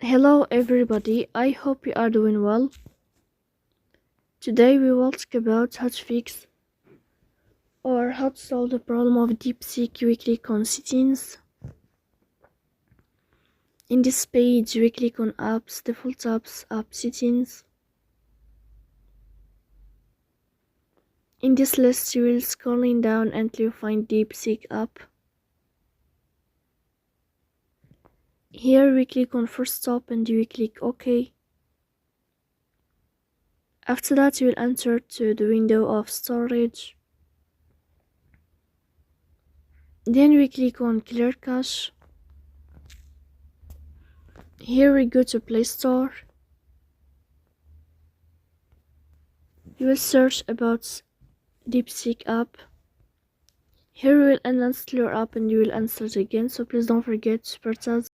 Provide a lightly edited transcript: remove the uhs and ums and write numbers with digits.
Hello everybody, I hope you are doing well. Today we will talk about how to fix or how to solve the problem of Deepseek weekly on settings. In this page we click on apps, default apps, app settings. In this list you will scrolling down until you find Deepseek app. Here we click on first stop and we click OK. After that you will enter to the window of storage. Then we click on clear cache. Here we go to Play Store. You will search about Deepseek app. Here we will uninstall your app and you will install it again, so please don't forget to purchase